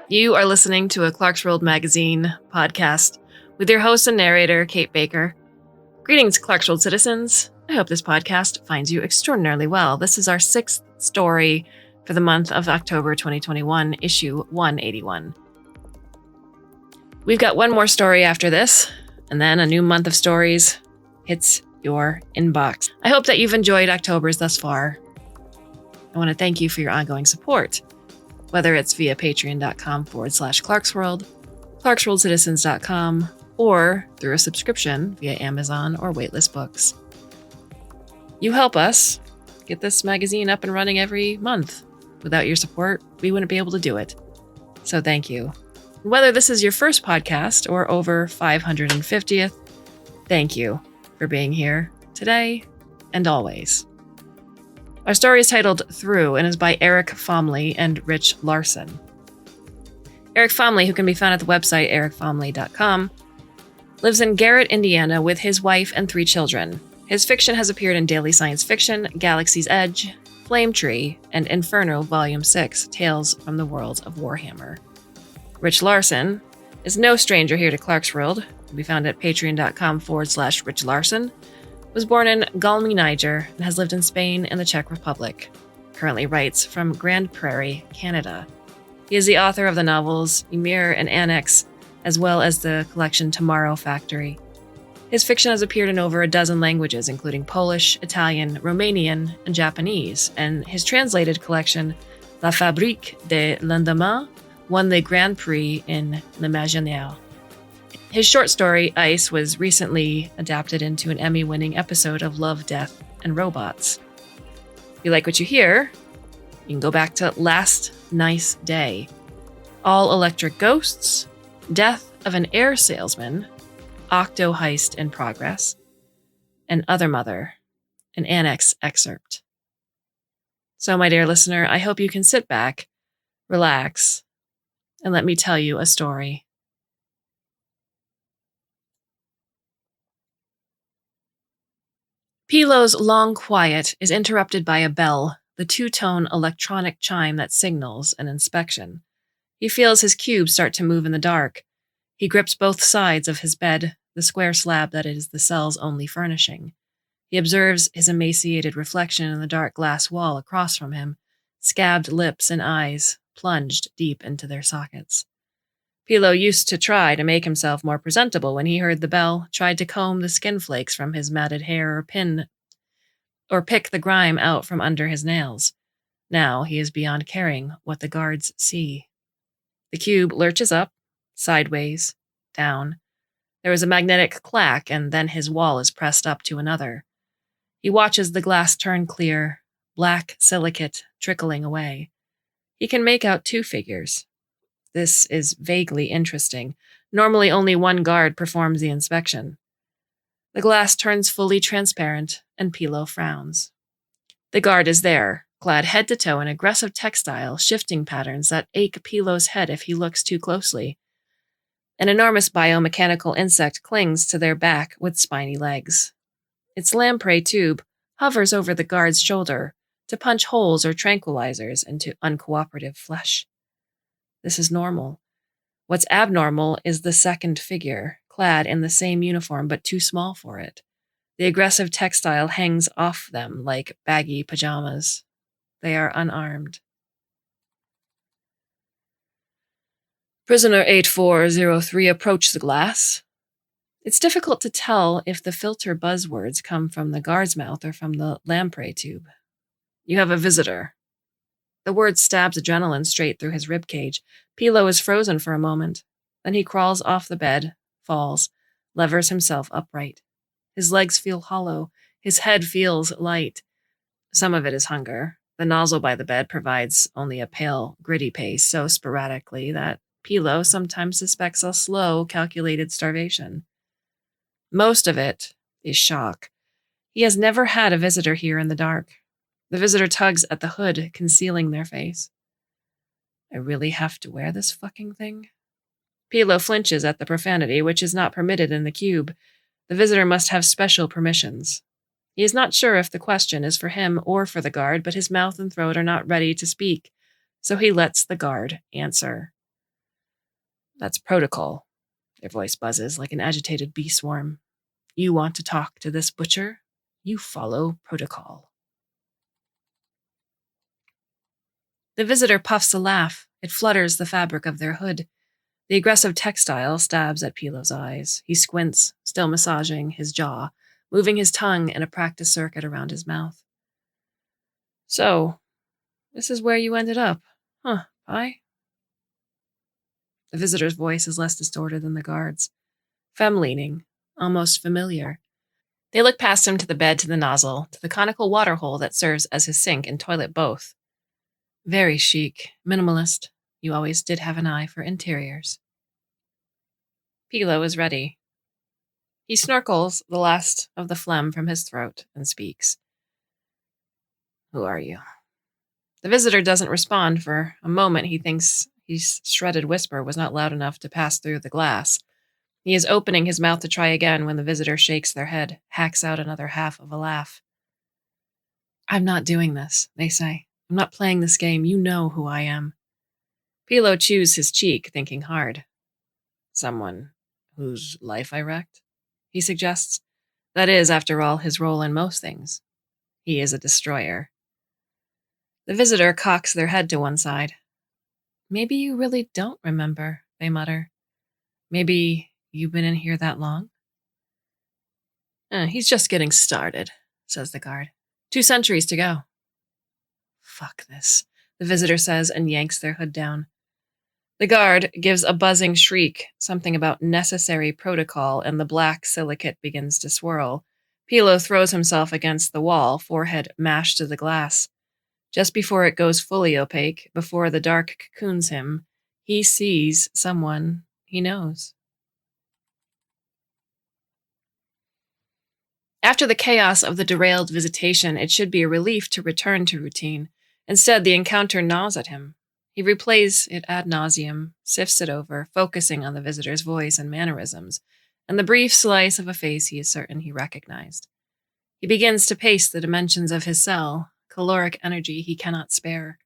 You are listening to a Clarkesworld Magazine podcast with your host and narrator, Kate Baker. Greetings, Clarkesworld citizens. I hope this podcast finds you extraordinarily well. This is our 6th story for the month of October 2021, issue 181. We've got one more story after this, and then a new month of stories hits your inbox. I hope that you've enjoyed October's thus far. I want to thank you for your ongoing support, whether it's via patreon.com/Clarkesworld, clarkesworldcitizens.com, or through a subscription via Amazon or waitlist books. You help us get this magazine up and running every month. Without your support, we wouldn't be able to do it. So thank you. Whether this is your first podcast or over 550th, thank you for being here today and always. Our story is titled Through and is by Eric Fomley and Rich Larson. Eric Fomley, who can be found at the website ericfomley.com, lives in Garrett, Indiana with his wife and 3 children. His fiction has appeared in Daily Science Fiction, Galaxy's Edge, Flame Tree, and Inferno Volume 6, Tales from the World of Warhammer. Rich Larson is no stranger here to Clarkesworld. Can be found at patreon.com/Rich Larson. Was born in Galmi, Niger, and has lived in Spain and the Czech Republic. Currently writes from Grand Prairie, Canada. He is the author of the novels Ymir and Annex, as well as the collection Tomorrow Factory. His fiction has appeared in over a dozen languages, including Polish, Italian, Romanian, and Japanese, and his translated collection La Fabrique de l'Endemain won the Grand Prix in l'Imaginaire. His short story, Ice, was recently adapted into an Emmy-winning episode of Love, Death, and Robots. If you like what you hear, you can go back to Last Nice Day, All Electric Ghosts, Death of an Air Salesman, Octo Heist in Progress, and Other Mother, an Annex excerpt. So, my dear listener, I hope you can sit back, relax, and let me tell you a story. Pilo's long quiet is interrupted by a bell, the 2-tone electronic chime that signals an inspection. He feels his cube start to move in the dark. He grips both sides of his bed, the square slab that is the cell's only furnishing. He observes his emaciated reflection in the dark glass wall across from him, scabbed lips and eyes plunged deep into their sockets. Pilo used to try to make himself more presentable when he heard the bell, tried to comb the skin flakes from his matted hair or pick the grime out from under his nails. Now he is beyond caring what the guards see. The cube lurches up, sideways, down. There is a magnetic clack, and then his wall is pressed up to another. He watches the glass turn clear, black silicate trickling away. He can make out 2 figures. This is vaguely interesting. Normally only one guard performs the inspection. The glass turns fully transparent, and Pilo frowns. The guard is there, clad head to toe in aggressive textile, shifting patterns that ache Pilo's head if he looks too closely. An enormous biomechanical insect clings to their back with spiny legs. Its lamprey tube hovers over the guard's shoulder to punch holes or tranquilizers into uncooperative flesh. This is normal. What's abnormal is the second figure, clad in the same uniform but too small for it. The aggressive textile hangs off them like baggy pajamas. They are unarmed. Prisoner 8403 approached the glass. It's difficult to tell if the filter buzzwords come from the guard's mouth or from the lamprey tube. You have a visitor. The word stabs adrenaline straight through his ribcage. Pilo is frozen for a moment. Then he crawls off the bed, falls, levers himself upright. His legs feel hollow. His head feels light. Some of it is hunger. The nozzle by the bed provides only a pale, gritty pace so sporadically that Pilo sometimes suspects a slow, calculated starvation. Most of it is shock. He has never had a visitor here in the dark. The visitor tugs at the hood, concealing their face. I really have to wear this fucking thing? Pilo flinches at the profanity, which is not permitted in the cube. The visitor must have special permissions. He is not sure if the question is for him or for the guard, but his mouth and throat are not ready to speak, so he lets the guard answer. That's protocol. Their voice buzzes like an agitated bee swarm. You want to talk to this butcher? You follow protocol. The visitor puffs a laugh. It flutters the fabric of their hood. The aggressive textile stabs at Pilo's eyes. He squints, still massaging his jaw, moving his tongue in a practice circuit around his mouth. So, this is where you ended up, huh, Pi? The visitor's voice is less distorted than the guard's. Femme-leaning, almost familiar. They look past him to the bed, to the nozzle, to the conical water hole that serves as his sink and toilet both. Very chic, minimalist. You always did have an eye for interiors. Pilo is ready. He snorkels the last of the phlegm from his throat and speaks. Who are you? The visitor doesn't respond. For a moment, he thinks his shredded whisper was not loud enough to pass through the glass. He is opening his mouth to try again when the visitor shakes their head, hacks out another half of a laugh. I'm not doing this, they say. I'm not playing this game. You know who I am. Pilo chews his cheek, thinking hard. Someone whose life I wrecked, he suggests. That is, after all, his role in most things. He is a destroyer. The visitor cocks their head to one side. Maybe you really don't remember, they mutter. Maybe you've been in here that long? He's just getting started, says the guard. 2 centuries to go. Fuck this, the visitor says and yanks their hood down. The guard gives a buzzing shriek, something about necessary protocol, and the black silicate begins to swirl. Pilo throws himself against the wall, forehead mashed to the glass. Just before it goes fully opaque, before the dark cocoons him, he sees someone he knows. After the chaos of the derailed visitation, it should be a relief to return to routine. Instead, the encounter gnaws at him. He replays it ad nauseum, sifts it over, focusing on the visitor's voice and mannerisms, and the brief slice of a face he is certain he recognized. He begins to pace the dimensions of his cell, caloric energy he cannot spare.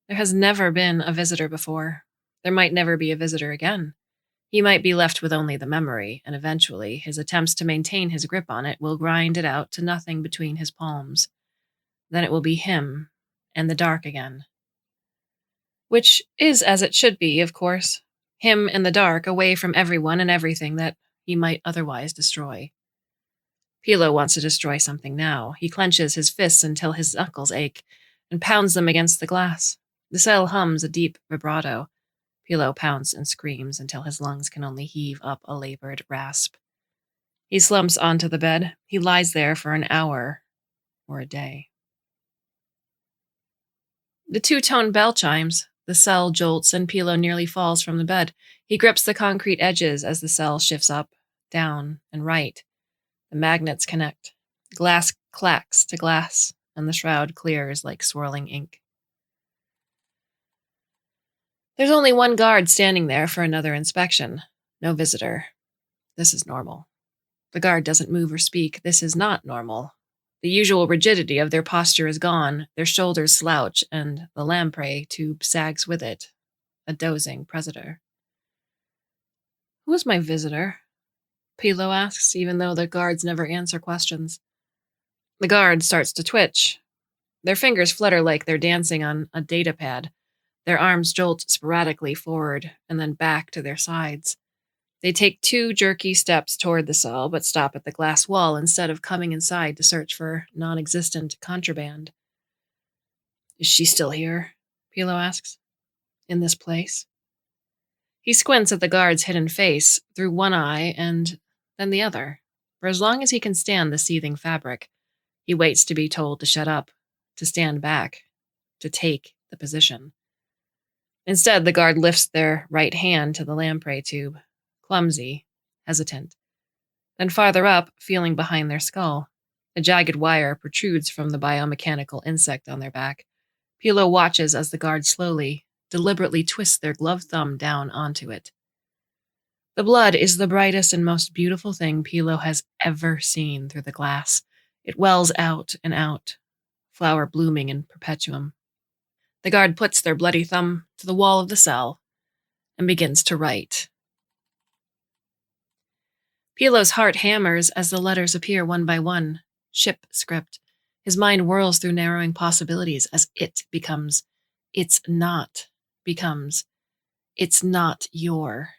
There has never been a visitor before. There might never be a visitor again. He might be left with only the memory, and eventually his attempts to maintain his grip on it will grind it out to nothing between his palms. Then it will be him and the dark again. Which is as it should be, of course. Him in the dark, away from everyone and everything that he might otherwise destroy. Pilo wants to destroy something now. He clenches his fists until his knuckles ache and pounds them against the glass. The cell hums a deep vibrato. Pilo pounds and screams until his lungs can only heave up a labored rasp. He slumps onto the bed. He lies there for an hour or a day. The 2-tone bell chimes. The cell jolts and Pilo nearly falls from the bed. He grips the concrete edges as the cell shifts up, down, and right. The magnets connect. Glass clacks to glass, and the shroud clears like swirling ink. There's only one guard standing there for another inspection. No visitor. This is normal. The guard doesn't move or speak. This is not normal. The usual rigidity of their posture is gone. Their shoulders slouch, and the lamprey tube sags with it. A dozing predator. Who is my visitor? Pilo asks, even though the guards never answer questions. The guard starts to twitch. Their fingers flutter like they're dancing on a data pad. Their arms jolt sporadically forward and then back to their sides. They take 2 jerky steps toward the cell, but stop at the glass wall instead of coming inside to search for non-existent contraband. Is she still here? Pilo asks. In this place? He squints at the guard's hidden face, through one eye and then the other. For as long as he can stand the seething fabric, he waits to be told to shut up, to stand back, to take the position. Instead, the guard lifts their right hand to the lamprey tube, clumsy, hesitant. Then farther up, feeling behind their skull, a jagged wire protrudes from the biomechanical insect on their back. Pilo watches as the guard slowly, deliberately twists their gloved thumb down onto it. The blood is the brightest and most beautiful thing Pilo has ever seen through the glass. It wells out and out, flower blooming in perpetuum. The guard puts their bloody thumb to the wall of the cell, and begins to write. Pilo's heart hammers as the letters appear one by one. Ship script. His mind whirls through narrowing possibilities as it becomes, it's not, becomes, it's not your.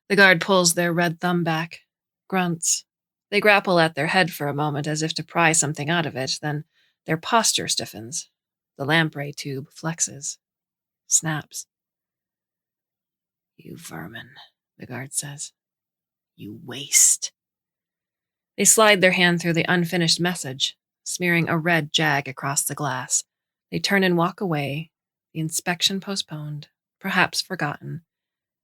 The guard pulls their red thumb back, grunts. They grapple at their head for a moment as if to pry something out of it, then their posture stiffens. The lamprey tube flexes, snaps. You vermin, the guard says. You waste. They slide their hand through the unfinished message, smearing a red jag across the glass. They turn and walk away, the inspection postponed, perhaps forgotten.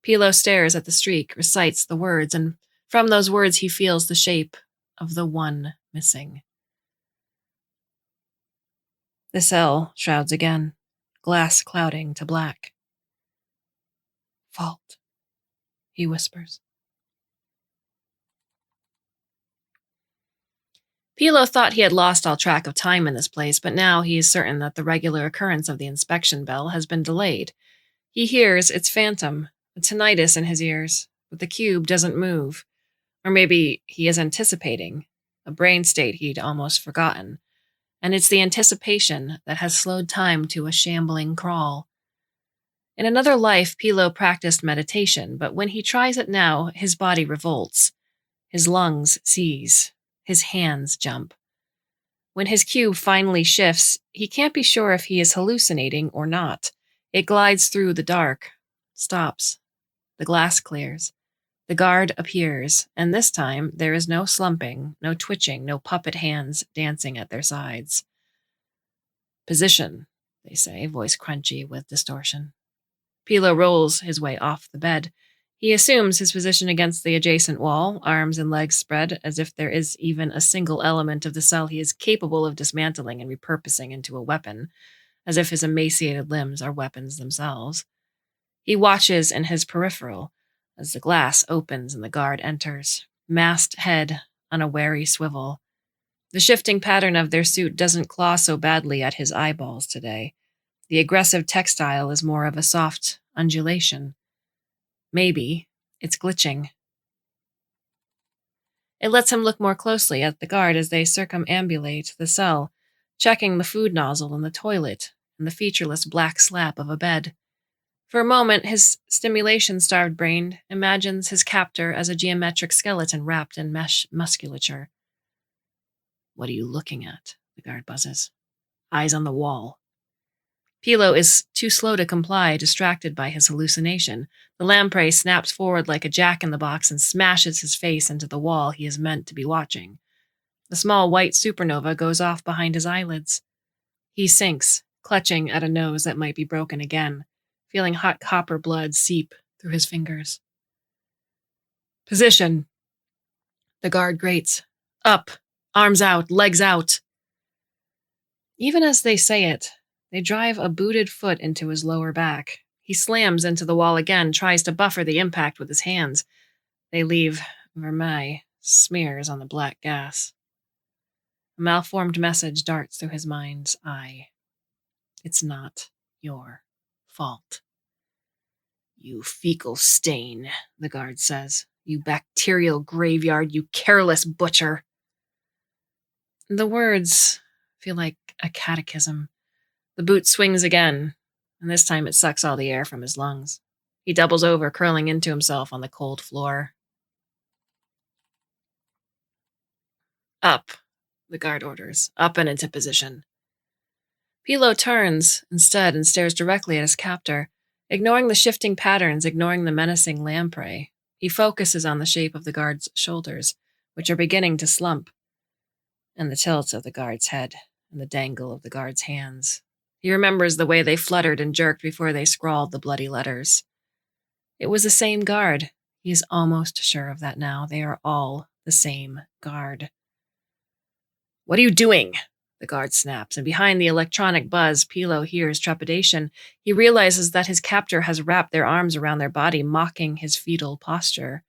Pilo stares at the streak, recites the words, and from those words he feels the shape of the one missing. The cell shrouds again, glass clouding to black. Fault, he whispers. Pilo thought he had lost all track of time in this place, but now he is certain that the regular occurrence of the inspection bell has been delayed. He hears its phantom, a tinnitus in his ears, but the cube doesn't move. Or maybe he is anticipating, a brain state he'd almost forgotten. And it's the anticipation that has slowed time to a shambling crawl. In another life, Pilo practiced meditation, but when he tries it now, his body revolts. His lungs seize. His hands jump. When his cube finally shifts, he can't be sure if he is hallucinating or not. It glides through the dark, stops. The glass clears. The guard appears, and this time there is no slumping, no twitching, no puppet hands dancing at their sides. Position, they say, voice crunchy with distortion. Pilo rolls his way off the bed. He assumes his position against the adjacent wall, arms and legs spread, as if there is even a single element of the cell he is capable of dismantling and repurposing into a weapon, as if his emaciated limbs are weapons themselves. He watches in his peripheral as the glass opens and the guard enters, masked head on a wary swivel. The shifting pattern of their suit doesn't claw so badly at his eyeballs today. The aggressive textile is more of a soft undulation. Maybe it's glitching. It lets him look more closely at the guard as they circumambulate the cell, checking the food nozzle in the toilet and the featureless black slab of a bed. For a moment, his stimulation-starved brain imagines his captor as a geometric skeleton wrapped in mesh musculature. What are you looking at? The guard buzzes. Eyes on the wall. Pilo is too slow to comply, distracted by his hallucination. The lamprey snaps forward like a jack-in-the-box and smashes his face into the wall he is meant to be watching. The small white supernova goes off behind his eyelids. He sinks, clutching at a nose that might be broken again, feeling hot copper blood seep through his fingers. Position. The guard grates. Up, arms out, legs out. Even as they say it, they drive a booted foot into his lower back. He slams into the wall again, tries to buffer the impact with his hands. They leave vermeil smears on the black gas. A malformed message darts through his mind's eye. It's not your fault. You fecal stain, the guard says. You bacterial graveyard, you careless butcher. The words feel like a catechism. The boot swings again, and this time it sucks all the air from his lungs. He doubles over, curling into himself on the cold floor. Up, the guard orders, up and into position. Pilo turns instead and stares directly at his captor, ignoring the shifting patterns, ignoring the menacing lamprey. He focuses on the shape of the guard's shoulders, which are beginning to slump, and the tilt of the guard's head, and the dangle of the guard's hands. He remembers the way they fluttered and jerked before they scrawled the bloody letters. It was the same guard. He is almost sure of that now. They are all the same guard. What are you doing? The guard snaps, and behind the electronic buzz, Pilo hears trepidation. He realizes that his captor has wrapped their arms around their body, mocking his fetal posture.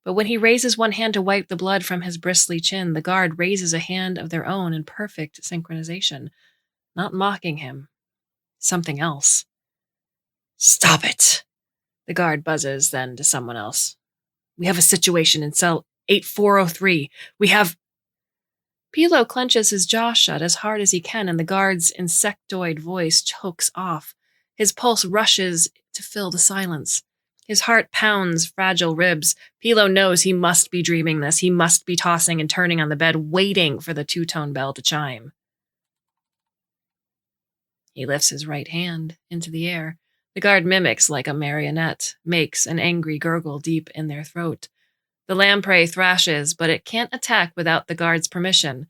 But when he raises one hand to wipe the blood from his bristly chin, the guard raises a hand of their own in perfect synchronization. Not mocking him. Something else. Stop it, The guard buzzes, then to someone else. We have a situation in cell 8403. We have... Pilo clenches his jaw shut as hard as he can, and the guard's insectoid voice chokes off. His pulse rushes to fill the silence. His heart pounds fragile ribs. Pilo knows he must be dreaming this. He must be tossing and turning on the bed, waiting for the two-tone bell to chime. He lifts his right hand into the air. The guard mimics like a marionette, makes an angry gurgle deep in their throat. The lamprey thrashes, but it can't attack without the guard's permission.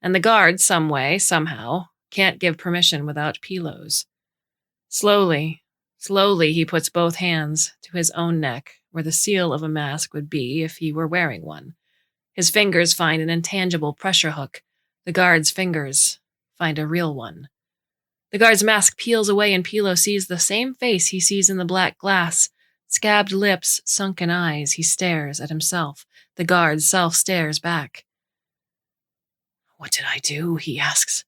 And the guard, some way, somehow, can't give permission without Pilo's. Slowly, he puts both hands to his own neck, where the seal of a mask would be if he were wearing one. His fingers find an intangible pressure hook. The guard's fingers find a real one. The guard's mask peels away and Pilo sees the same face he sees in the black glass. Scabbed lips, sunken eyes, he stares at himself. The guard's self stares back. What did I do? He asks.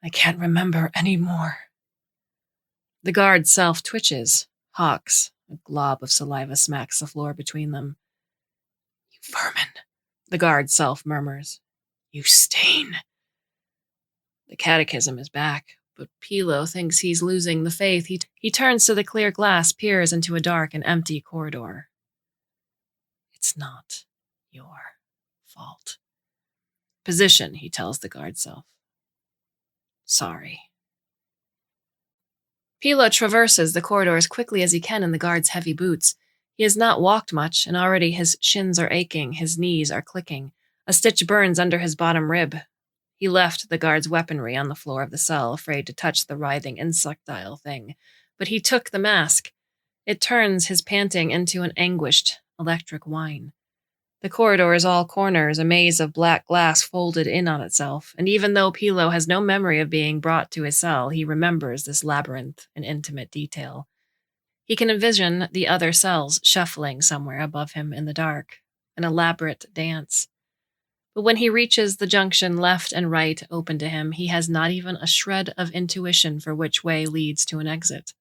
I can't remember any more. The guard's self twitches, hawks. A glob of saliva smacks the floor between them. You vermin, the guard's self murmurs. You stain. The catechism is back, but Pilo thinks he's losing the faith. He turns to the clear glass, peers into a dark and empty corridor. It's not your fault. Position, he tells the guard self. Sorry. Pilo traverses the corridor as quickly as he can in the guard's heavy boots. He has not walked much, and already his shins are aching, his knees are clicking. A stitch burns under his bottom rib. He left the guard's weaponry on the floor of the cell, afraid to touch the writhing insectile thing. But he took the mask. It turns his panting into an anguished, electric whine. The corridor is all corners, a maze of black glass folded in on itself, and even though Pilo has no memory of being brought to his cell, he remembers this labyrinth in intimate detail. He can envision the other cells shuffling somewhere above him in the dark, an elaborate dance. But when he reaches the junction left and right open to him, he has not even a shred of intuition for which way leads to an exit.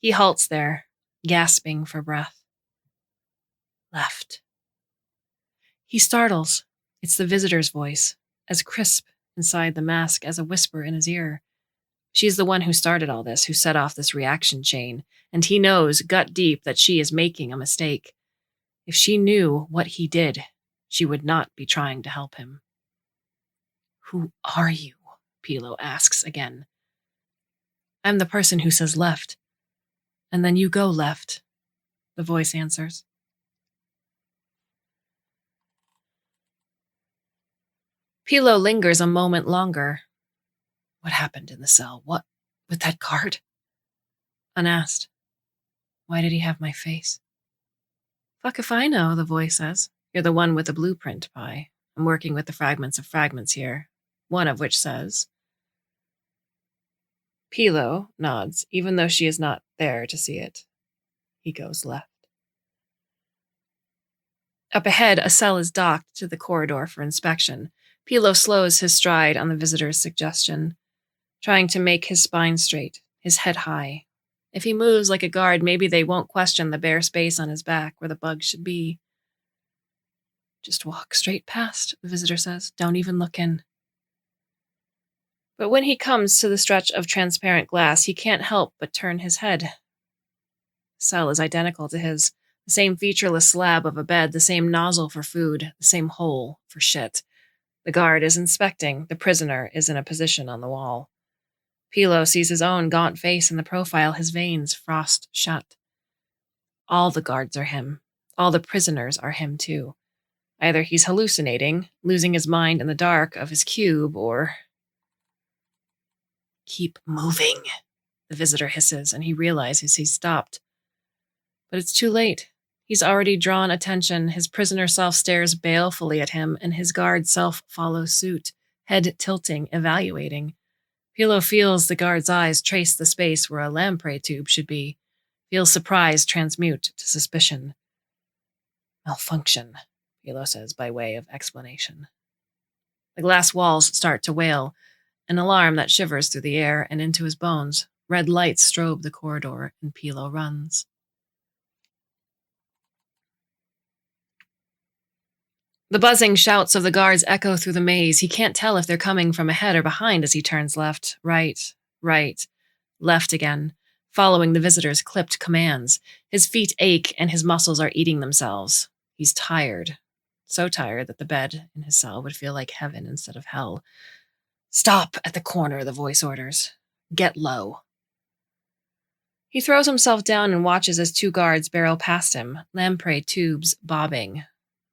He halts there, gasping for breath. Left. He startles. It's the visitor's voice, as crisp inside the mask as a whisper in his ear. She's the one who started all this, who set off this reaction chain, and he knows, gut deep, that she is making a mistake. If she knew what he did, she would not be trying to help him. Who are you? Pilo asks again. I'm the person who says left. And then you go left, the voice answers. Pilo lingers a moment longer. What happened in the cell? What with that guard? Unasked. Why did he have my face? Fuck if I know, the voice says. You're the one with the blueprint, Pi. I'm working with the fragments of fragments here, one of which says... Pilo nods, even though she is not there to see it. He goes left. Up ahead, a cell is docked to the corridor for inspection. Pilo slows his stride on the visitor's suggestion, trying to make his spine straight, his head high. If he moves like a guard, maybe they won't question the bare space on his back where the bug should be. Just walk straight past, the visitor says. Don't even look in. But when he comes to the stretch of transparent glass, he can't help but turn his head. The cell is identical to his. The same featureless slab of a bed, the same nozzle for food, the same hole for shit. The guard is inspecting. The prisoner is in a position on the wall. Pilo sees his own gaunt face in the profile, his veins frost shut. All the guards are him. All the prisoners are him too. Either he's hallucinating, losing his mind in the dark of his cube, or... Keep moving, the visitor hisses, and he realizes he's stopped. But it's too late. He's already drawn attention. His prisoner self stares balefully at him, and his guard self follows suit, head tilting, evaluating. Pilo feels the guard's eyes trace the space where a lamprey tube should be, feels surprise transmute to suspicion. Malfunction, Pilo says by way of explanation. The glass walls start to wail, an alarm that shivers through the air and into his bones. Red lights strobe the corridor, and Pilo runs. The buzzing shouts of the guards echo through the maze. He can't tell if they're coming from ahead or behind as he turns left, right, left again, following the visitor's clipped commands. His feet ache and his muscles are eating themselves. He's tired. So tired that the bed in his cell would feel like heaven instead of hell. Stop at the corner, the voice orders. Get low. He throws himself down and watches as two guards barrel past him, lamprey tubes bobbing.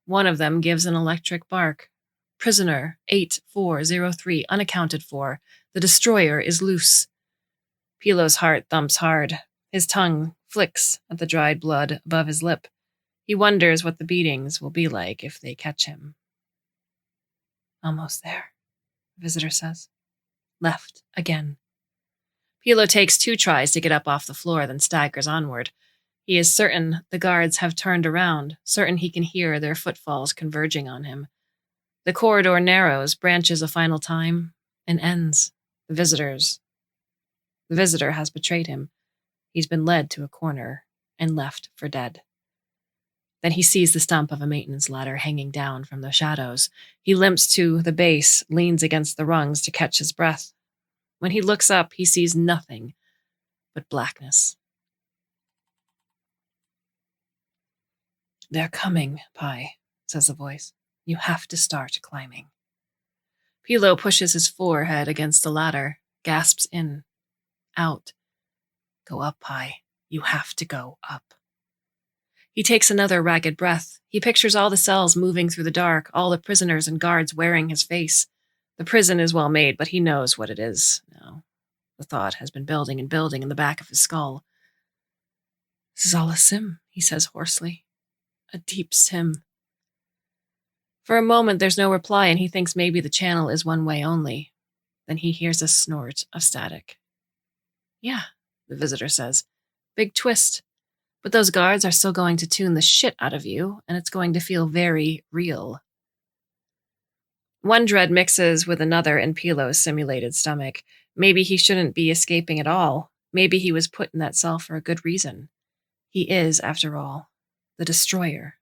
One of them gives an electric bark. Prisoner 8403, unaccounted for. The destroyer is loose. Pilo's heart thumps hard. His tongue flicks at the dried blood above his lip. He wonders what the beatings will be like if they catch him. Almost there, the visitor says. Left again. Pilo takes 2 tries to get up off the floor, then staggers onward. He is certain the guards have turned around, certain he can hear their footfalls converging on him. The corridor narrows, branches a final time, and ends. The visitor has betrayed him. He's been led to a corner and left for dead. Then he sees the stump of a maintenance ladder hanging down from the shadows. He limps to the base, leans against the rungs to catch his breath. When he looks up, he sees nothing but blackness. They're coming, Pi, says the voice. You have to start climbing. Pilo pushes his forehead against the ladder, gasps in, out. Go up, Pi. You have to go up. He takes another ragged breath. He pictures all the cells moving through the dark, all the prisoners and guards wearing his face. The prison is well made, but he knows what it is now. The thought has been building and building in the back of his skull. This is all a sim, he says hoarsely. A deep sim. For a moment, there's no reply, and he thinks maybe the channel is one way only. Then he hears a snort of static. Yeah, the visitor says. Big twist. But those guards are still going to tune the shit out of you, and it's going to feel very real. One dread mixes with another in Pilo's simulated stomach. Maybe he shouldn't be escaping at all. Maybe he was put in that cell for a good reason. He is, after all, the destroyer.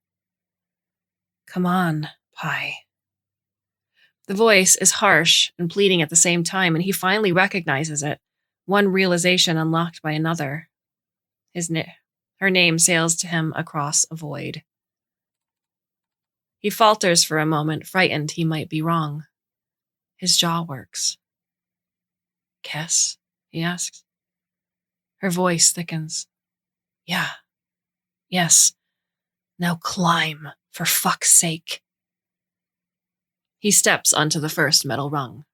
Come on, Pi. The voice is harsh and pleading at the same time, and he finally recognizes it, one realization unlocked by another. Her name sails to him across a void. He falters for a moment, frightened he might be wrong. His jaw works. Kes? He asks. Her voice thickens. Yeah. Yes. Now climb, for fuck's sake. He steps onto the first metal rung.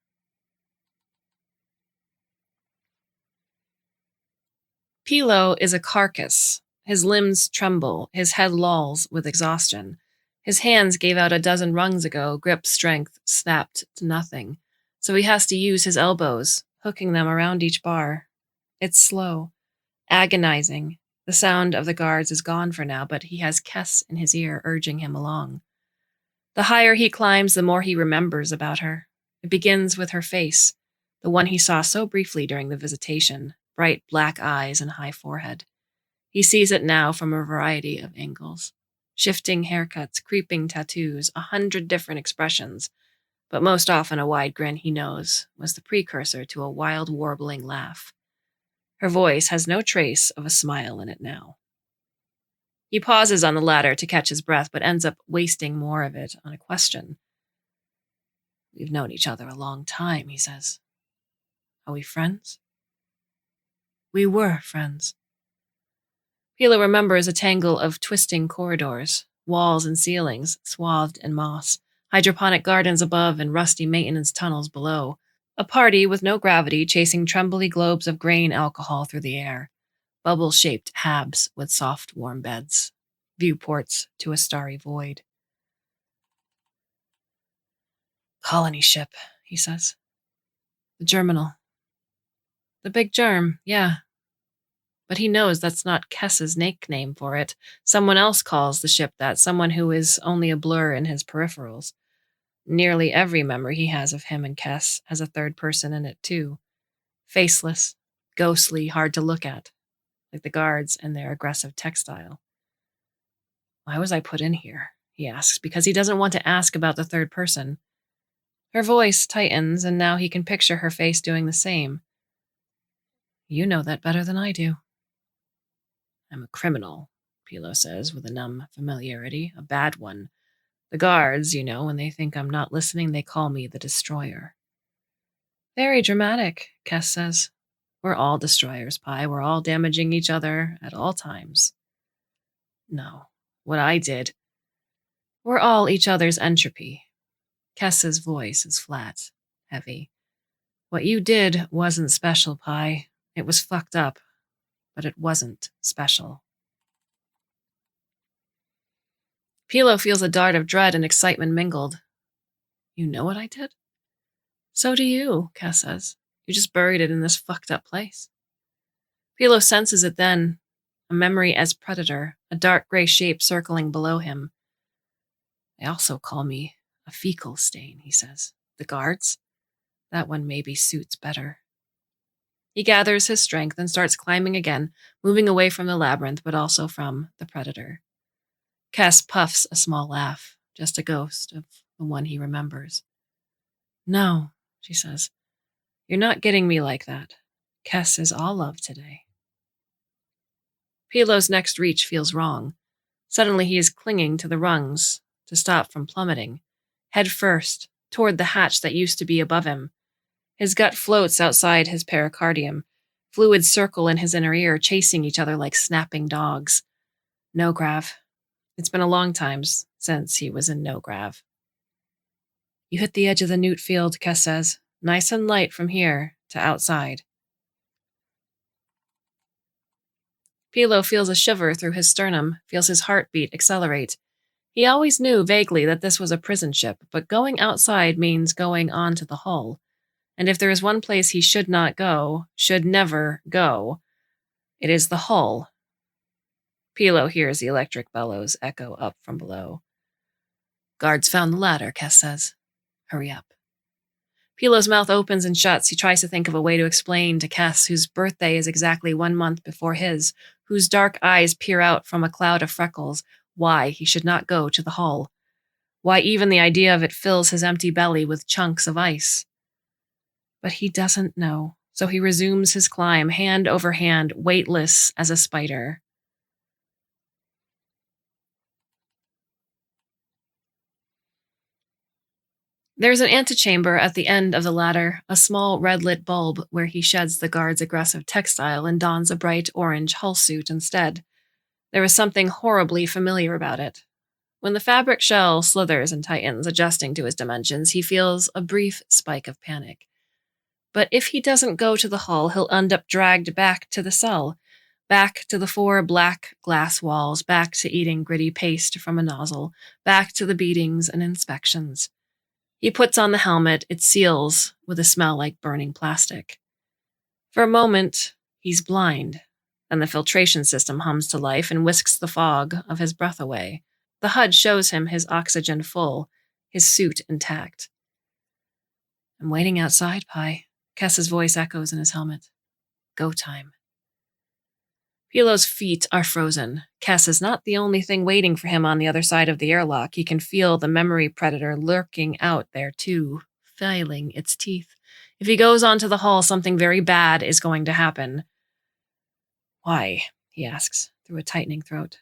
Pilo is a carcass. His limbs tremble, his head lolls with exhaustion. His hands gave out a dozen rungs ago, grip strength snapped to nothing. So he has to use his elbows, hooking them around each bar. It's slow, agonizing. The sound of the guards is gone for now, but he has Kes in his ear urging him along. The higher he climbs, the more he remembers about her. It begins with her face, the one he saw so briefly during the visitation, bright black eyes and high forehead. He sees it now from a variety of angles. Shifting haircuts, creeping tattoos, 100 different expressions, but most often a wide grin he knows was the precursor to a wild warbling laugh. Her voice has no trace of a smile in it now. He pauses on the ladder to catch his breath, but ends up wasting more of it on a question. We've known each other a long time, he says. Are we friends? We were friends. Pilo remembers a tangle of twisting corridors, walls and ceilings swathed in moss, hydroponic gardens above and rusty maintenance tunnels below, a party with no gravity chasing trembly globes of grain alcohol through the air, bubble-shaped habs with soft, warm beds, viewports to a starry void. Colony ship, he says. The germinal. The big germ, yeah. But he knows that's not Kes's nickname for it. Someone else calls the ship that, someone who is only a blur in his peripherals. Nearly every memory he has of him and Kes has a third person in it too. Faceless, ghostly, hard to look at, like the guards and their aggressive textile. Why was I put in here? he asks, because he doesn't want to ask about the third person. Her voice tightens, and now he can picture her face doing the same. You know that better than I do. I'm a criminal, Pilo says with a numb familiarity, a bad one. The guards, when they think I'm not listening, they call me the Destroyer. Very dramatic, Kes says. We're all destroyers, Pi. We're all damaging each other at all times. No, what I did. We're all each other's entropy. Kes's voice is flat, heavy. What you did wasn't special, Pi. It was fucked up, but it wasn't special. Pilo feels a dart of dread and excitement mingled. You know what I did? So do you, Kes says. You just buried it in this fucked up place. Pilo senses it then, a memory as predator, a dark gray shape circling below him. They also call me a fecal stain, he says. The guards? That one maybe suits better. He gathers his strength and starts climbing again, moving away from the labyrinth, but also from the predator. Kes puffs a small laugh, just a ghost of the one he remembers. No, she says. You're not getting me like that. Kes is all love today. Pilo's next reach feels wrong. Suddenly he is clinging to the rungs to stop from plummeting, head first, toward the hatch that used to be above him. His gut floats outside his pericardium. Fluids circle in his inner ear, chasing each other like snapping dogs. No grav. It's been a long time since he was in no grav. You hit the edge of the newt field, Kes says. Nice and light from here to outside. Pilo feels a shiver through his sternum, feels his heartbeat accelerate. He always knew vaguely that this was a prison ship, but going outside means going onto the hull. And if there is one place he should not go, should never go, it is the hull. Pilo hears the electric bellows echo up from below. Guards found the ladder, Kes says. Hurry up. Pilo's mouth opens and shuts. He tries to think of a way to explain to Kes, whose birthday is exactly 1 month before his, whose dark eyes peer out from a cloud of freckles, why he should not go to the hull. Why even the idea of it fills his empty belly with chunks of ice. But he doesn't know, so he resumes his climb, hand over hand, weightless as a spider. There's an antechamber at the end of the ladder, a small red-lit bulb where he sheds the guard's aggressive textile and dons a bright orange hull suit instead. There is something horribly familiar about it. When the fabric shell slithers and tightens, adjusting to his dimensions, he feels a brief spike of panic. But if he doesn't go to the hull, he'll end up dragged back to the cell, back to the 4 black glass walls, back to eating gritty paste from a nozzle, back to the beatings and inspections. He puts on the helmet. It seals with a smell like burning plastic. For a moment, he's blind, and the filtration system hums to life and whisks the fog of his breath away. The HUD shows him his oxygen full, his suit intact. I'm waiting outside, Pi. Kes's voice echoes in his helmet. Go time. Pilo's feet are frozen. Kes is not the only thing waiting for him on the other side of the airlock. He can feel the memory predator lurking out there too, filing its teeth. If he goes onto the hull, something very bad is going to happen. Why? He asks, through a tightening throat.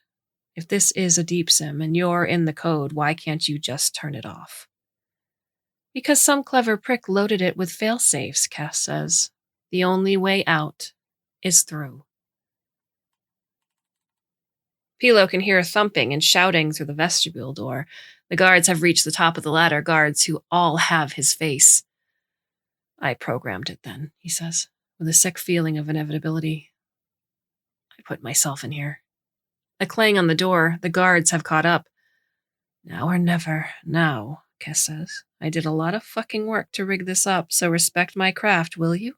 If this is a deep sim and you're in the code, why can't you just turn it off? Because some clever prick loaded it with failsafes, Kes says. The only way out is through. Pilo can hear thumping and shouting through the vestibule door. The guards have reached the top of the ladder, guards who all have his face. I programmed it then, he says, with a sick feeling of inevitability. I put myself in here. A clang on the door. The guards have caught up. Now or never. Now, Kes says. I did a lot of fucking work to rig this up, so respect my craft, will you?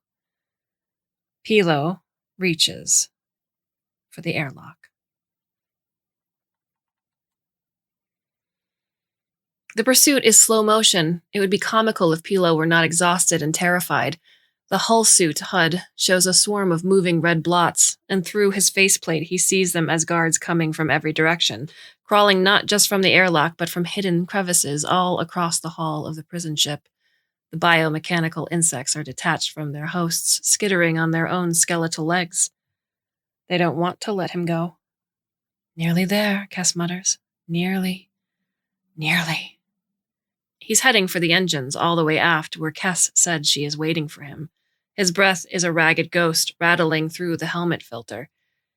Pilo reaches for the airlock. The pursuit is slow motion. It would be comical if Pilo were not exhausted and terrified. The hull suit HUD shows a swarm of moving red blots, and through his faceplate he sees them as guards coming from every direction, crawling not just from the airlock, but from hidden crevices all across the hull of the prison ship. The biomechanical insects are detached from their hosts, skittering on their own skeletal legs. They don't want to let him go. Nearly there, Kes mutters. Nearly. He's heading for the engines all the way aft, where Kes said she is waiting for him. His breath is a ragged ghost rattling through the helmet filter.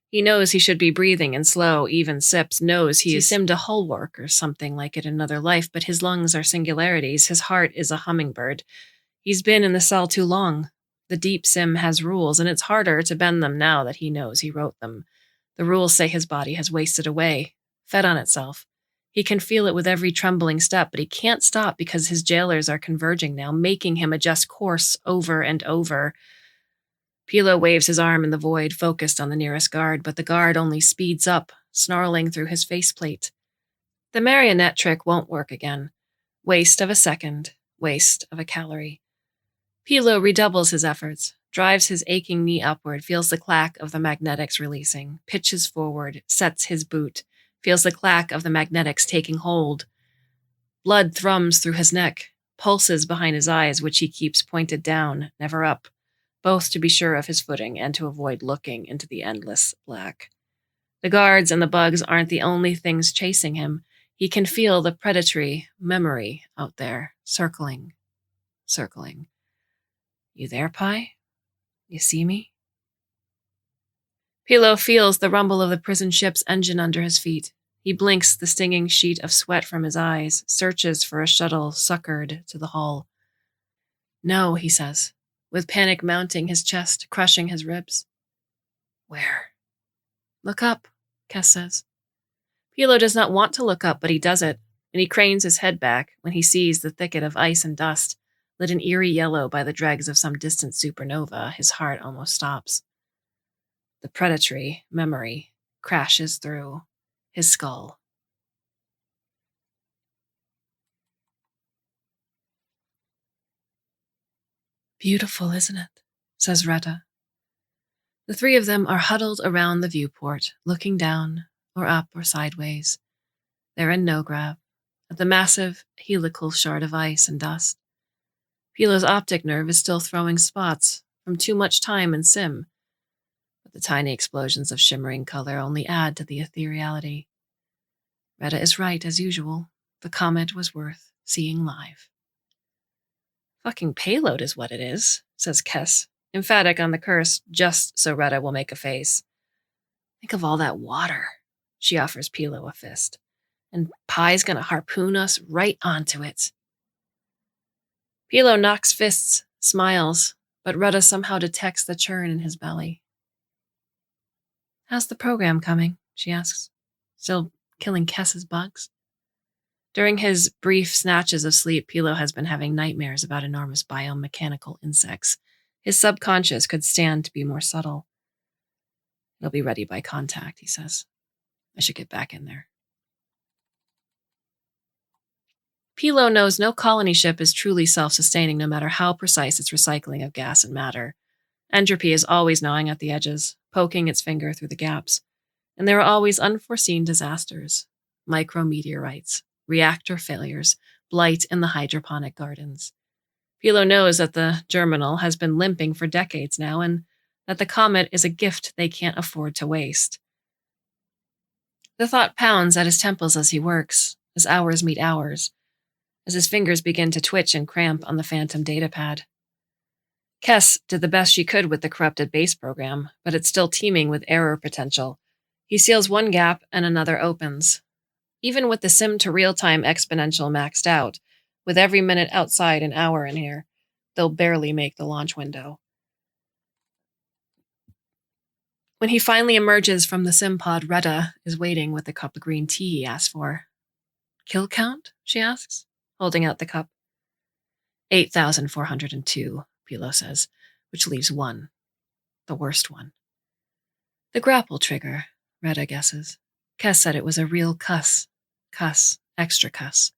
He knows he should be breathing in slow, even sips, knows he is simmed a hull work or something like it in another life, but his lungs are singularities, his heart is a hummingbird. He's been in the cell too long. The deep sim has rules, and it's harder to bend them now that he knows he wrote them. The rules say his body has wasted away, fed on itself. He can feel it with every trembling step, but he can't stop because his jailers are converging now, making him adjust course over and over. Pilo waves his arm in the void, focused on the nearest guard, but the guard only speeds up, snarling through his faceplate. The marionette trick won't work again. Waste of a second, waste of a calorie. Pilo redoubles his efforts, drives his aching knee upward, feels the clack of the magnetics releasing, pitches forward, sets his boot, feels the clack of the magnetics taking hold. Blood thrums through his neck, pulses behind his eyes, which he keeps pointed down, never up, both to be sure of his footing and to avoid looking into the endless black. The guards and the bugs aren't the only things chasing him. He can feel the predatory memory out there, circling. You there, Pi? You see me? Pilo feels the rumble of the prison ship's engine under his feet. He blinks the stinging sheet of sweat from his eyes, searches for a shuttle suckered to the hull. No, he says, with panic mounting his chest, crushing his ribs. Where? Look up, Kes says. Pilo does not want to look up, but he does it, and he cranes his head back when he sees the thicket of ice and dust, lit an eerie yellow by the dregs of some distant supernova. His heart almost stops. The predatory memory crashes through his skull. Beautiful, isn't it? Says Retta. The three of them are huddled around the viewport, looking down, or up, or sideways. They're in no-grav, at the massive helical shard of ice and dust. Pilo's optic nerve is still throwing spots from too much time in sim, but the tiny explosions of shimmering color only add to the ethereality. Retta is right, as usual. The comet was worth seeing live. Fucking payload is what it is, says Kes, emphatic on the curse, just so Retta will make a face. Think of all that water. She offers Pilo a fist. And Pi's gonna harpoon us right onto it. Pilo knocks fists, smiles, but Retta somehow detects the churn in his belly. How's the program coming? She asks. Still killing Kes's bugs? During his brief snatches of sleep, Pilo has been having nightmares about enormous biomechanical insects. His subconscious could stand to be more subtle. It'll be ready by contact, he says. I should get back in there. Pilo knows no colony ship is truly self-sustaining, no matter how precise its recycling of gas and matter. Entropy is always gnawing at the edges, poking its finger through the gaps. And there are always unforeseen disasters. Micrometeorites, reactor failures, blight in the hydroponic gardens. Pilo knows that the germinal has been limping for decades now, and that the comet is a gift they can't afford to waste. The thought pounds at his temples as he works, as hours meet hours, as his fingers begin to twitch and cramp on the phantom datapad. Kes did the best she could with the corrupted base program, but it's still teeming with error potential. He seals one gap and another opens. Even with the sim to real-time exponential maxed out, with every minute outside an hour in here, they'll barely make the launch window. When he finally emerges from the sim pod, Retta is waiting with the cup of green tea he asked for. Kill count? She asks, holding out the cup. 8,402, Pilo says, which leaves one. The worst one. The grapple trigger, Retta guesses. Kes said it was a real cuss. Cuss. Extra cuss.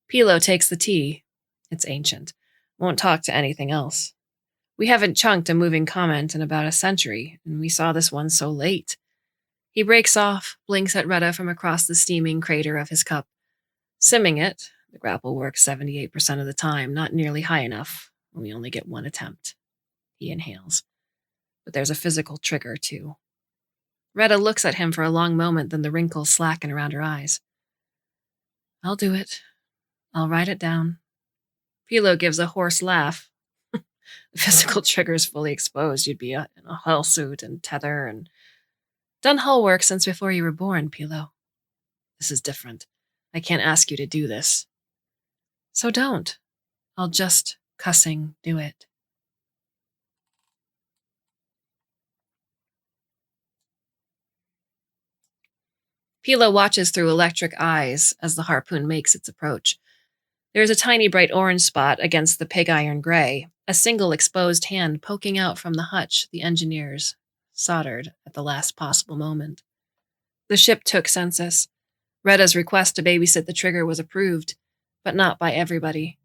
Pilo takes the tea. It's ancient. Won't talk to anything else. We haven't chunked a moving comment in about a century, and we saw this one so late. He breaks off, blinks at Retta from across the steaming crater of his cup. Simming it, the grapple works 78% of the time, not nearly high enough. We only get one attempt. He inhales. But there's a physical trigger, too. Retta looks at him for a long moment, then the wrinkles slacken around her eyes. I'll do it. I'll write it down. Pilo gives a hoarse laugh. The physical trigger's fully exposed. You'd be in a hull suit and tether and... Done hull work since before you were born, Pilo. This is different. I can't ask you to do this. So don't. I'll just cussing do it. Pilo watches through electric eyes as the harpoon makes its approach. There is a tiny bright orange spot against the pig iron gray, a single exposed hand poking out from the hutch the engineers soldered at the last possible moment. The ship took census. Retta's request to babysit the trigger was approved, but not by everybody.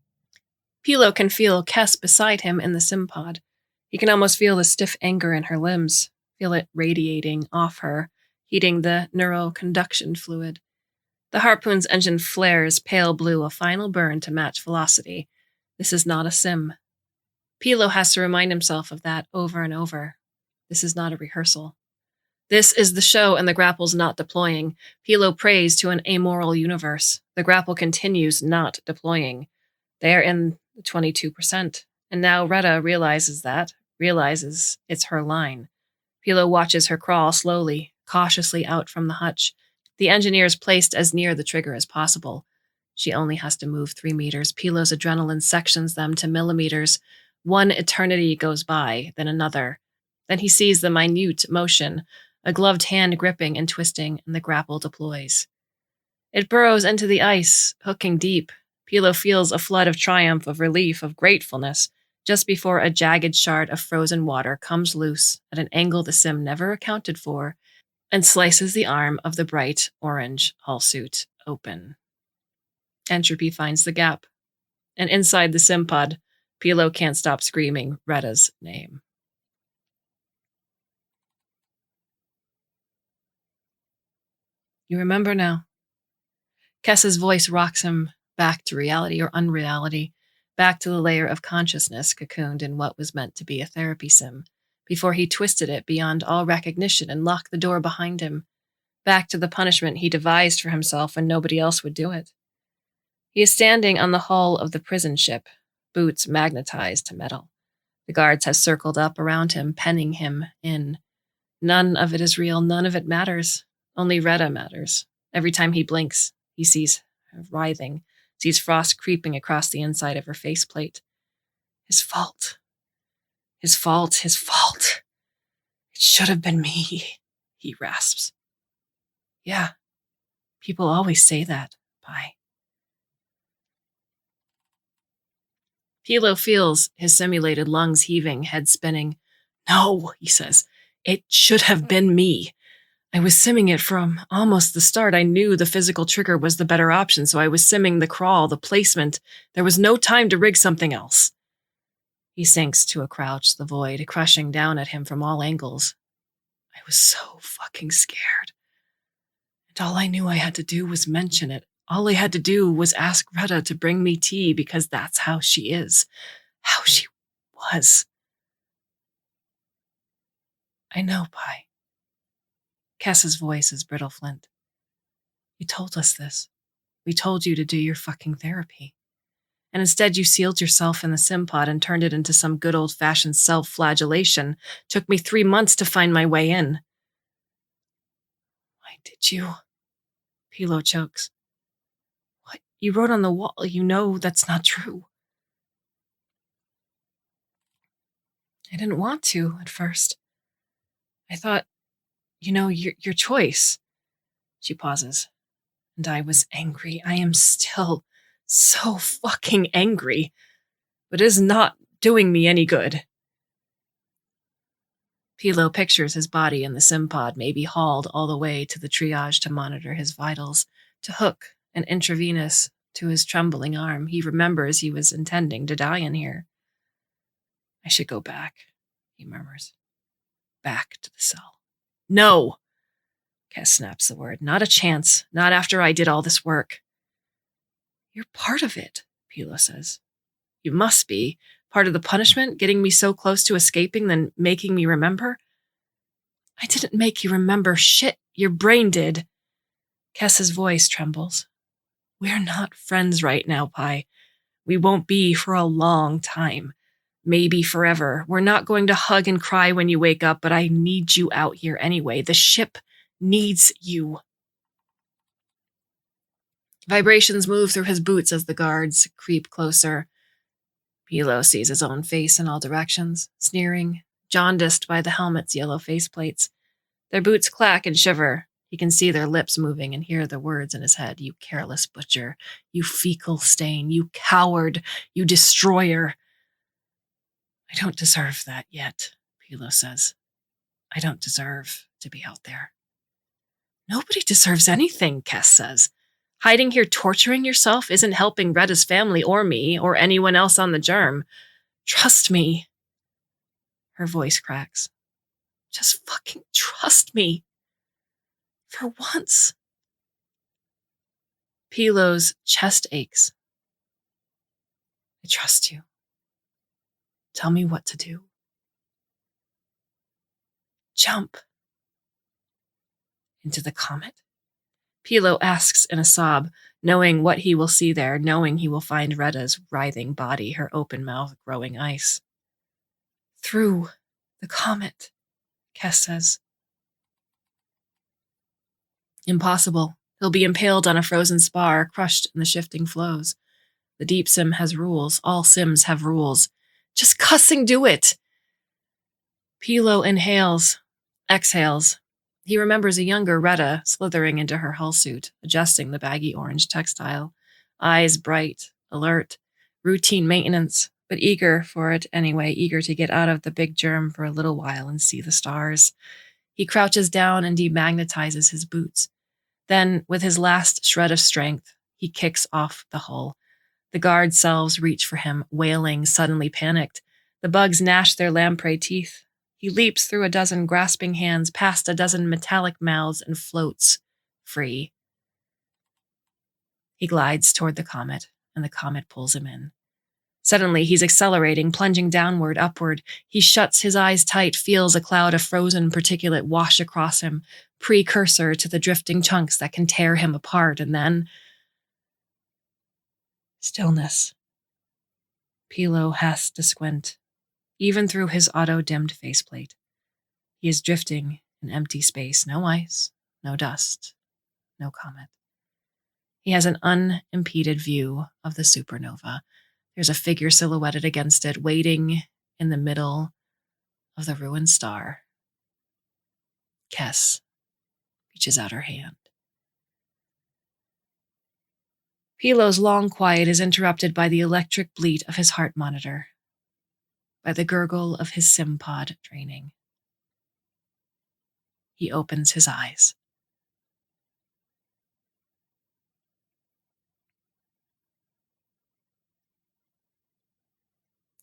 Pilo can feel Kess beside him in the sim pod. He can almost feel the stiff anger in her limbs, feel it radiating off her, heating the neuroconduction fluid. The harpoon's engine flares pale blue, a final burn to match velocity. This is not a sim. Pilo has to remind himself of that over and over. This is not a rehearsal. This is the show, and the grapple's not deploying. Pilo prays to an amoral universe. The grapple continues not deploying. They are in the 22%, and now Retta realizes it's her line. Pilo watches her crawl slowly, cautiously out from the hutch. The engineers placed as near the trigger as possible. She only has to move 3 meters. Pilo's adrenaline sections them to millimeters. One eternity goes by, then another. Then he sees the minute motion, a gloved hand gripping and twisting, and the grapple deploys. It burrows into the ice, hooking deep. Pilo feels a flood of triumph, of relief, of gratefulness, just before a jagged shard of frozen water comes loose at an angle the sim never accounted for and slices the arm of the bright orange hull suit open. Entropy finds the gap, and inside the sim pod, Pilo can't stop screaming Retta's name. You remember now. Kess's voice rocks him back to reality or unreality, back to the layer of consciousness cocooned in what was meant to be a therapy sim, before he twisted it beyond all recognition and locked the door behind him, back to the punishment he devised for himself when nobody else would do it. He is standing on the hull of the prison ship, boots magnetized to metal. The guards have circled up around him, penning him in. None of it is real, none of it matters. Only Retta matters. Every time he blinks, he sees her writhing, sees frost creeping across the inside of her faceplate. His fault. His fault. His fault. It should have been me, he rasps. Yeah, people always say that, Pi. Pilo feels his simulated lungs heaving, head spinning. No, he says, it should have been me. I was simming it from almost the start. I knew the physical trigger was the better option, so I was simming the crawl, the placement. There was no time to rig something else. He sinks to a crouch, the void crushing down at him from all angles. I was so fucking scared. And all I knew I had to do was mention it. All I had to do was ask Retta to bring me tea because that's how she is. How she was. I know, Pi. Kess's voice is brittle flint. You told us this. We told you to do your fucking therapy. And instead you sealed yourself in the sim pod and turned it into some good old-fashioned self-flagellation. Took me 3 months to find my way in. Why did you? Pilo chokes. What? You wrote on the wall. You know that's not true. I didn't want to at first. I thought, your choice. She pauses. And I was angry. I am still so fucking angry. But it is not doing me any good. Pilo pictures his body in the sim pod, maybe hauled all the way to the triage to monitor his vitals, to hook an intravenous to his trembling arm. He remembers he was intending to die in here. I should go back, he murmurs. Back to the cell. No! Kes snaps the word. Not a chance. Not after I did all this work. You're part of it, Pilo says. You must be. Part of the punishment, getting me so close to escaping, then making me remember. I didn't make you remember shit. Your brain did. Kes's voice trembles. We're not friends right now, Pi. We won't be for a long time. Maybe forever. We're not going to hug and cry when you wake up, but I need you out here anyway. The ship needs you. Vibrations move through his boots as the guards creep closer. Pilo sees his own face in all directions, sneering, jaundiced by the helmet's yellow faceplates. Their boots clack and shiver. He can see their lips moving and hear the words in his head. You careless butcher. You fecal stain. You coward. You destroyer. I don't deserve that yet, Pilo says. I don't deserve to be out there. Nobody deserves anything, Kes says. Hiding here torturing yourself isn't helping Retta's family or me or anyone else on the germ. Trust me. Her voice cracks. Just fucking trust me. For once. Pilo's chest aches. I trust you. Tell me what to do. Jump. Into the comet? Pilo asks in a sob, knowing what he will see there, knowing he will find Retta's writhing body, her open mouth growing ice. Through the comet, Kes says. Impossible. He'll be impaled on a frozen spar, crushed in the shifting flows. The deep sim has rules. All sims have rules. Just cussing do it! Pilo inhales, exhales. He remembers a younger Retta slithering into her hull suit, adjusting the baggy orange textile. Eyes bright, alert, routine maintenance, but eager for it anyway, eager to get out of the big germ for a little while and see the stars. He crouches down and demagnetizes his boots. Then, with his last shred of strength, he kicks off the hull. The guard selves reach for him, wailing, suddenly panicked. The bugs gnash their lamprey teeth. He leaps through a dozen grasping hands, past a dozen metallic mouths, and floats, free. He glides toward the comet, and the comet pulls him in. Suddenly, he's accelerating, plunging downward, upward. He shuts his eyes tight, feels a cloud of frozen particulate wash across him, precursor to the drifting chunks that can tear him apart, and then... stillness. Pilo has to squint, even through his auto-dimmed faceplate. He is drifting in empty space, no ice, no dust, no comet. He has an unimpeded view of the supernova. There's a figure silhouetted against it, waiting in the middle of the ruined star. Kes reaches out her hand. Pilo's long quiet is interrupted by the electric bleat of his heart monitor, by the gurgle of his sim pod draining. He opens his eyes.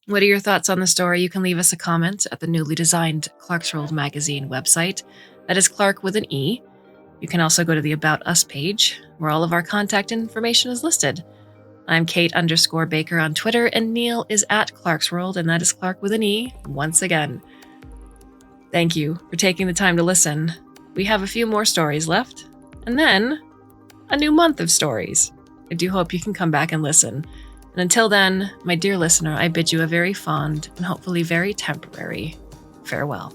What are your thoughts on the story? You can leave us a comment at the newly designed Clarkesworld Magazine website. That is Clark with an E. You can also go to the About Us page, where all of our contact information is listed. I'm Kate_Baker on Twitter, and Neil is at Clarkesworld, and that is Clark with an E, once again. Thank you for taking the time to listen. We have a few more stories left, and then a new month of stories. I do hope you can come back and listen. And until then, my dear listener, I bid you a very fond and hopefully very temporary farewell.